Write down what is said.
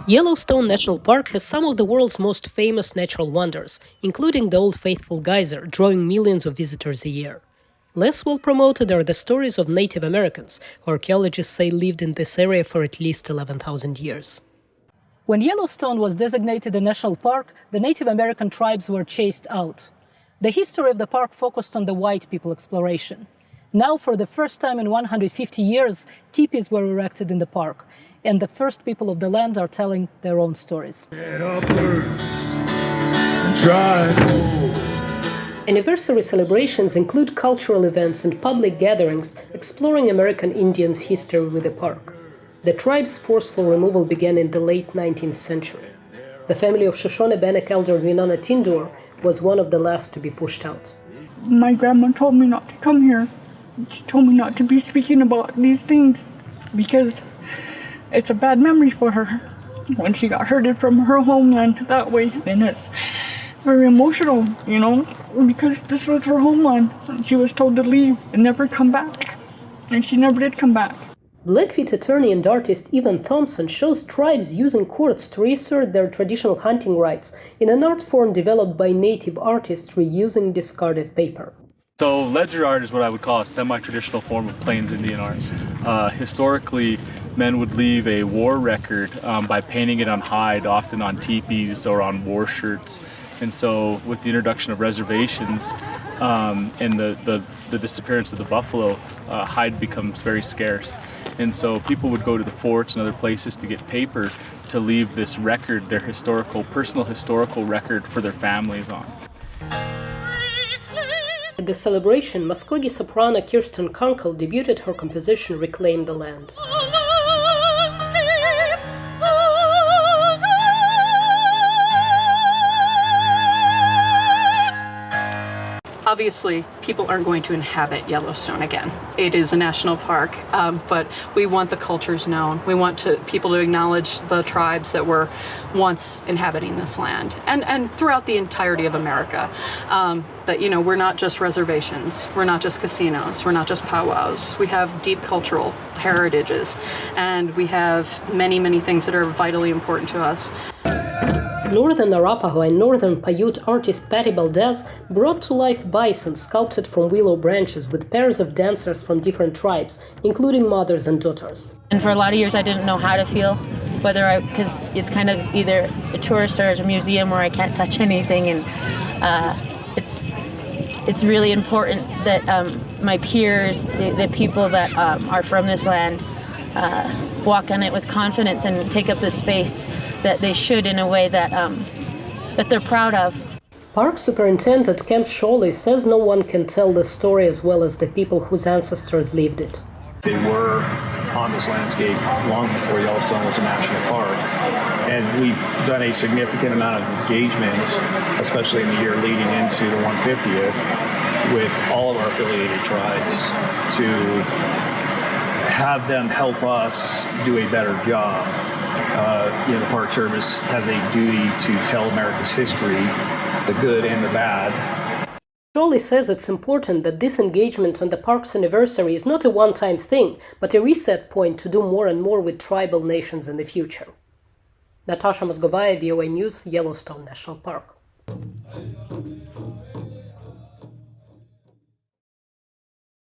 Yellowstone National Park has some of the world's most famous natural wonders, including the Old Faithful Geyser, drawing millions of visitors a year. Less well promoted are the stories of Native Americans, who archaeologists say lived in this area for at least 11,000 years. When Yellowstone was designated a national park, the Native American tribes were chased out. The history of the park focused on the white people exploration. Now, for the first time in 150 years, teepees were erected in the park, and the first people of the land are telling their own stories. Anniversary celebrations include cultural events and public gatherings exploring American Indians' history with the park. The tribe's forceful removal began in the late 19th century. The family of Shoshone Bannock elder Winona Tindur was one of the last to be pushed out. My grandma told me not to come here. She told me not to be speaking about these things because it's a bad memory for her when she got herded from her homeland that way. And it's very emotional, because this was her homeland. She was told to leave and never come back. And she never did come back. Blackfeet attorney and artist Evan Thompson shows tribes using courts to reassert their traditional hunting rights in an art form developed by native artists reusing discarded paper. So ledger art is what I would call a semi-traditional form of Plains Indian art. Historically, men would leave a war record by painting it on hide, often on teepees or on war shirts. And so with the introduction of reservations and the disappearance of the buffalo, hide becomes very scarce. And so people would go to the forts and other places to get paper to leave this record, their personal historical record for their families on. At the celebration, Muskogee soprano Kirsten Kunkel debuted her composition Reclaim the Land. Obviously, people aren't going to inhabit Yellowstone again. It is a national park, but we want the cultures known. We want people to acknowledge the tribes that were once inhabiting this land, and throughout the entirety of America. That we're not just reservations, we're not just casinos, we're not just powwows. We have deep cultural heritages, and we have many, many things that are vitally important to us. Northern Arapaho and Northern Paiute artist Patty Valdez brought to life bison sculpted from willow branches with pairs of dancers from different tribes, including mothers and daughters. And for a lot of years I didn't know how to feel, because it's kind of either a tourist or a museum where I can't touch anything, and it's really important that my peers, the people that are from this land, walk on it with confidence and take up the space that they should in a way that they're proud of. Park Superintendent Kemp Shawley says no one can tell the story as well as the people whose ancestors lived it. They were on this landscape long before Yellowstone was a national park, and we've done a significant amount of engagement, especially in the year leading into the 150th, with all of our affiliated tribes to have them help us do a better job. The Park Service has a duty to tell America's history, the good and the bad. Shawley says it's important that this engagement on the park's anniversary is not a one-time thing, but a reset point to do more and more with tribal nations in the future. Natasha Mozgovaya, VOA News, Yellowstone National Park.